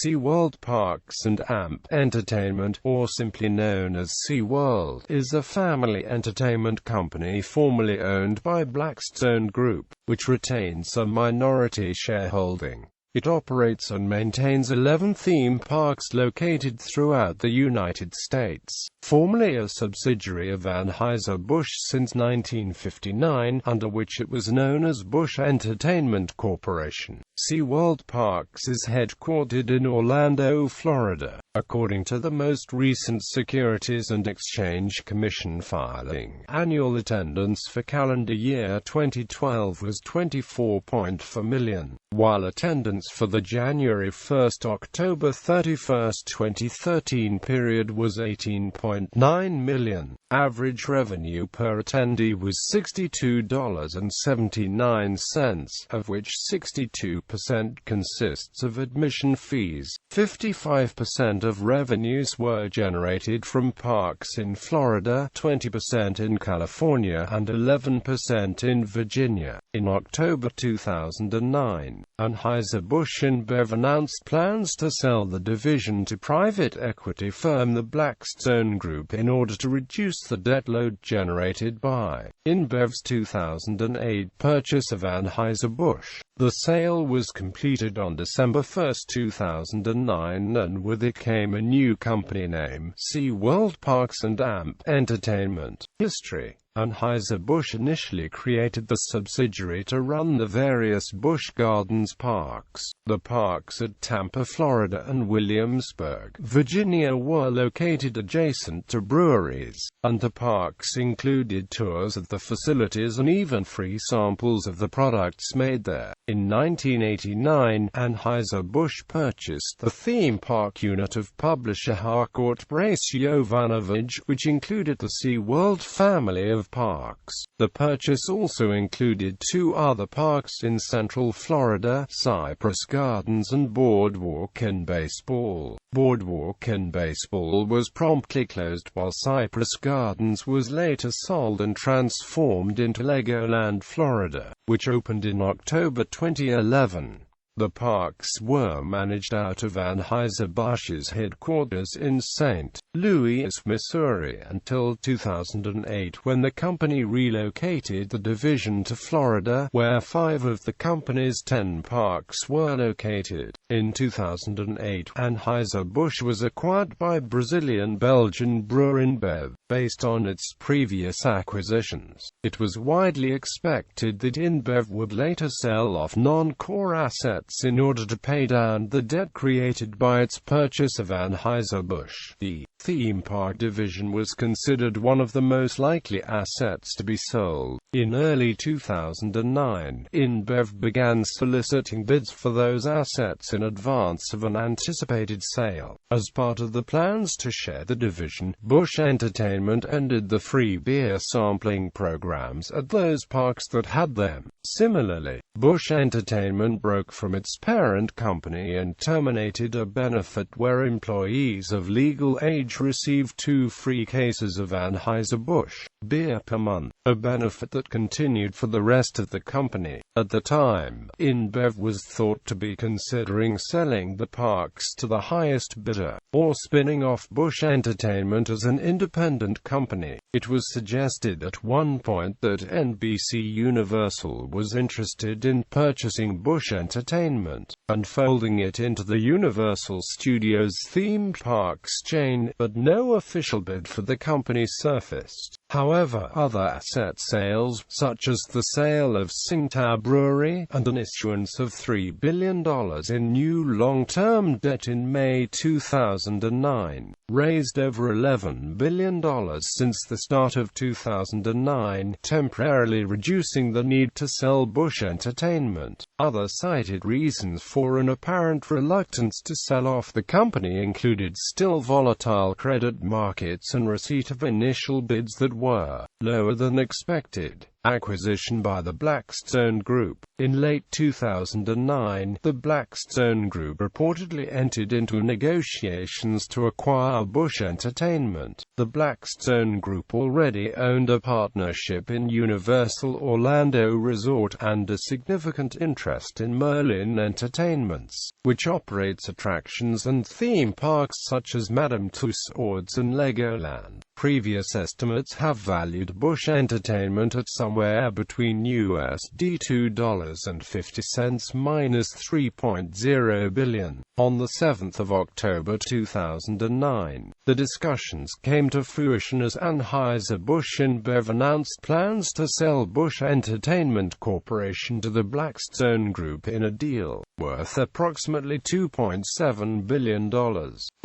SeaWorld Parks and Amp Entertainment, or simply known as SeaWorld, is a family entertainment company formerly owned by Blackstone Group, which retains a minority shareholding. It operates and maintains 11 theme parks located throughout the United States. Formerly a subsidiary of Anheuser-Busch since 1959, under which it was known as Busch Entertainment Corporation, SeaWorld Parks is headquartered in Orlando, Florida. According to the most recent Securities and Exchange Commission filing, annual attendance for calendar year 2012 was 24.4 million, while attendance for the January 1 to October 31, 2013 period was 18.9 million. Average revenue per attendee was $62.79, of which 62% consists of admission fees. 55% of revenues were generated from parks in Florida, 20% in California, and 11% in Virginia. In October 2009, Anheuser-Busch InBev announced plans to sell the division to private equity firm the Blackstone Group in order to reduce the debt load generated by InBev's 2008 purchase of Anheuser-Busch. The sale was completed on December 1, 2009, and with it came a new company name, SeaWorld Parks and Amp Entertainment. History: Anheuser-Busch initially created the subsidiary to run the various Busch Gardens parks. The parks at Tampa, Florida and Williamsburg, Virginia were located adjacent to breweries, and the parks included tours of the facilities and even free samples of the products made there. In 1989, Anheuser-Busch purchased the theme park unit of publisher Harcourt Brace Jovanovic, which included the SeaWorld family of parks. The purchase also included two other parks in Central Florida, Cypress Gardens and Boardwalk and Baseball. Boardwalk and Baseball was promptly closed, while Cypress Gardens was later sold and transformed into Legoland Florida, which opened in October 2011. The parks were managed out of Anheuser-Busch's headquarters in St. Louis, Missouri until 2008, when the company relocated the division to Florida, where 5 of the company's 10 parks were located. In 2008, Anheuser-Busch was acquired by Brazilian-Belgian brewer InBev. Based on its previous acquisitions, it was widely expected that InBev would later sell off non-core assets in order to pay down the debt created by its purchase of Anheuser-Busch. The theme park division was considered one of the most likely assets to be sold. In early 2009, InBev began soliciting bids for those assets in advance of an anticipated sale. As part of the plans to share the division, Busch Entertainment ended the free beer sampling programs at those parks that had them. Similarly, Busch Entertainment broke from its parent company and terminated a benefit where employees of legal age received 2 free cases of Anheuser-Busch beer per month, a benefit that continued for the rest of the company. At the time, InBev was thought to be considering selling the parks to the highest bidder, or spinning off Busch Entertainment as an independent company. It was suggested at one point that NBC Universal was interested in purchasing Busch Entertainment and folding it into the Universal Studios themed parks chain, but no official bid for the company surfaced. However, other asset sales, such as the sale of Tsingtao Brewery and an issuance of $3 billion in new long-term debt in May 2009, raised over $11 billion since the start of 2009, temporarily reducing the need to sell Busch Entertainment. Other cited reasons for an apparent reluctance to sell off the company included still volatile credit markets and receipt of initial bids that were lower than expected. Acquisition by the Blackstone Group. In late 2009, the Blackstone Group reportedly entered into negotiations to acquire Busch Entertainment. The Blackstone Group already owned a partnership in Universal Orlando Resort and a significant interest in Merlin Entertainments, which operates attractions and theme parks such as Madame Tussauds and Legoland. Previous estimates have valued Busch Entertainment at somewhere between USD $2.50 minus $3.0 billion. On the 7th of October 2009, the discussions came to fruition as Anheuser-Busch InBev announced plans to sell Busch Entertainment Corporation to the Blackstone Group in a deal worth approximately $2.7 billion.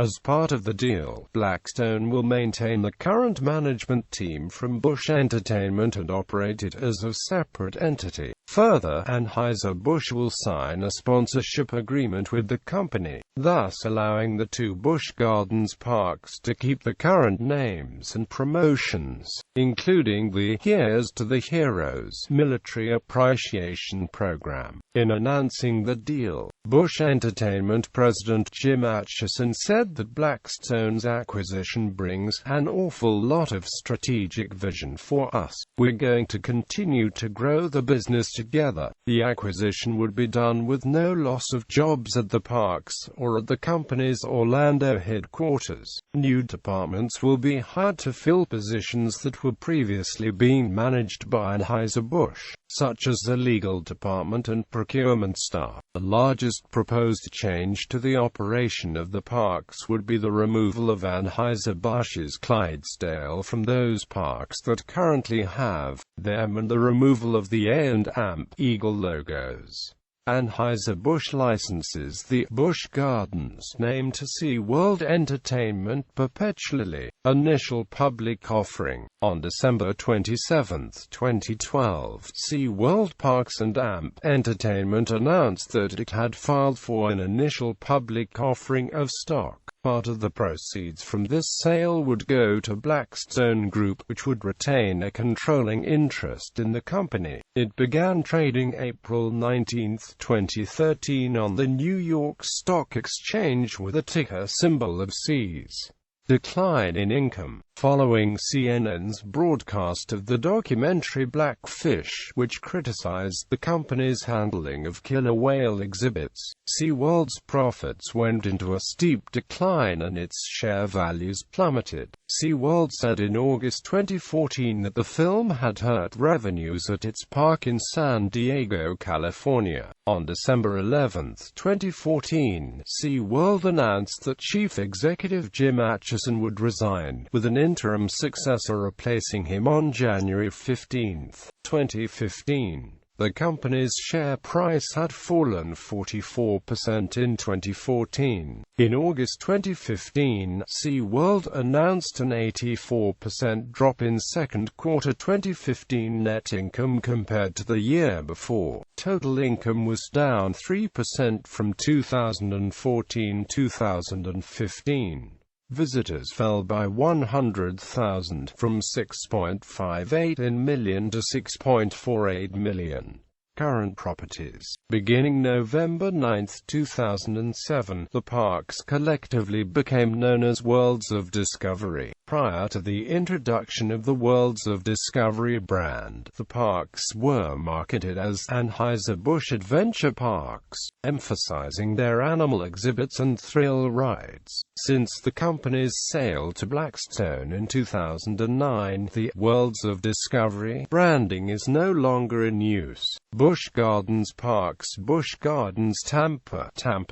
As part of the deal, Blackstone will maintain the current management team from Busch Entertainment and operate it as a separate entity. Further, Anheuser-Busch will sign a sponsorship agreement with the company, thus allowing the two Busch Gardens parks to keep the current names and promotions, including the Here's to the Heroes Military Appreciation Program. In announcing the deal, Busch Entertainment President Jim Atchison said that Blackstone's acquisition brings an awful lot of strategic vision for us. We're going to continue to grow the business together. The acquisition would be done with no loss of jobs at the parks or at the company's Orlando headquarters. New departments will be hired to fill positions that were previously being managed by Anheuser-Busch, such as the legal department and procurement staff. The largest proposed change to the operation of the parks would be the removal of Anheuser-Busch's Clydesdale from those parks that currently have them and the removal of the A and AMP Eagle logos. Anheuser-Busch licenses the Busch Gardens name to SeaWorld Entertainment perpetually. Initial public offering. On December 27, 2012, SeaWorld Parks and AMP Entertainment announced that it had filed for an initial public offering of stock. Part of the proceeds from this sale would go to Blackstone Group, which would retain a controlling interest in the company. It began trading April 19, 2013 on the New York Stock Exchange with a ticker symbol of Cs. Decline in income. Following CNN's broadcast of the documentary Blackfish, which criticized the company's handling of killer whale exhibits, SeaWorld's profits went into a steep decline and its share values plummeted. SeaWorld said in August 2014 that the film had hurt revenues at its park in San Diego, California. On December 11, 2014, SeaWorld announced that Chief Executive Jim Atchison would resign, with an interim successor replacing him on January 15, 2015. The company's share price had fallen 44% in 2014. In August 2015, SeaWorld announced an 84% drop in second quarter 2015 net income compared to the year before. Total income was down 3% from 2014-2015. Visitors fell by 100,000, from 6.58 million to 6.48 million. Current properties. Beginning November 9, 2007, the parks collectively became known as Worlds of Discovery. Prior to the introduction of the Worlds of Discovery brand, the parks were marketed as Anheuser-Busch Adventure Parks, emphasizing their animal exhibits and thrill rides. Since the company's sale to Blackstone in 2009, the Worlds of Discovery branding is no longer in use. Busch Gardens Parks. Busch Gardens Tampa,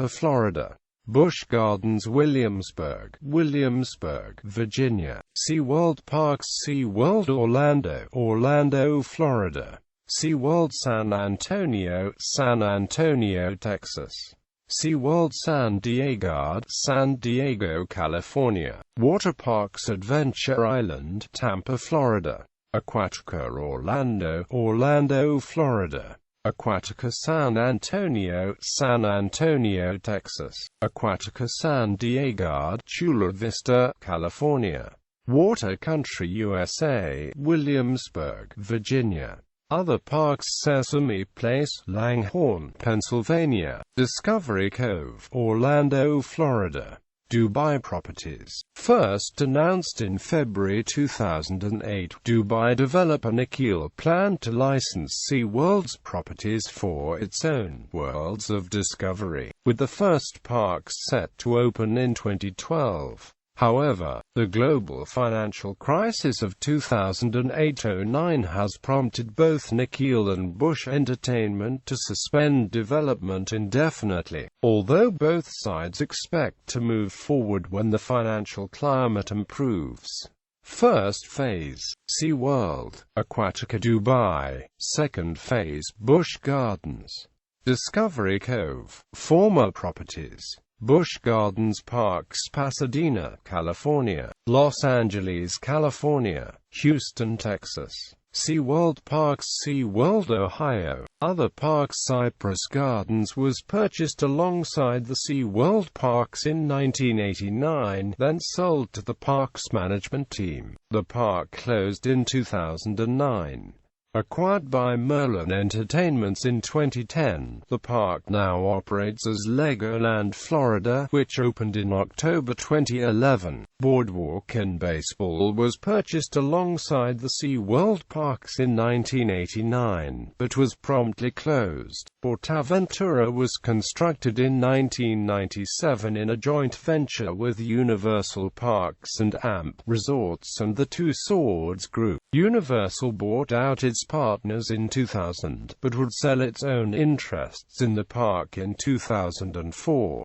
Florida. Busch Gardens Williamsburg, Virginia. SeaWorld Parks. SeaWorld Orlando, Florida. SeaWorld San Antonio, Texas. SeaWorld San Diego, California. Water Parks Adventure Island, Tampa, Florida. Aquatica Orlando, Florida. Aquatica San Antonio, Texas. Aquatica San Diego, Chula Vista, California. Water Country USA, Williamsburg, Virginia. Other parks: Sesame Place, Langhorne, Pennsylvania; Discovery Cove, Orlando, Florida; Dubai Properties, first announced in February 2008. Dubai developer Nikhil planned to license SeaWorld's properties for its own Worlds of Discovery, with the first parks set to open in 2012. However, the global financial crisis of 2008-09 has prompted both Nikhil and Busch Entertainment to suspend development indefinitely, although both sides expect to move forward when the financial climate improves. First phase: SeaWorld, Aquatica Dubai. Second phase: Busch Gardens, Discovery Cove. Former properties: Busch Gardens Parks, Pasadena, California; Los Angeles, California; Houston, Texas; SeaWorld Parks, SeaWorld, Ohio. Other parks: Cypress Gardens was purchased alongside the SeaWorld Parks in 1989, then sold to the park's management team. The park closed in 2009. Acquired by Merlin Entertainments in 2010, the park now operates as Legoland Florida, which opened in October 2011. Boardwalk and Baseball was purchased alongside the SeaWorld Parks in 1989, but was promptly closed. PortAventura was constructed in 1997 in a joint venture with Universal Parks and AMP Resorts and the Two Swords Group. Universal bought out its partners in 2000, but would sell its own interests in the park in 2004.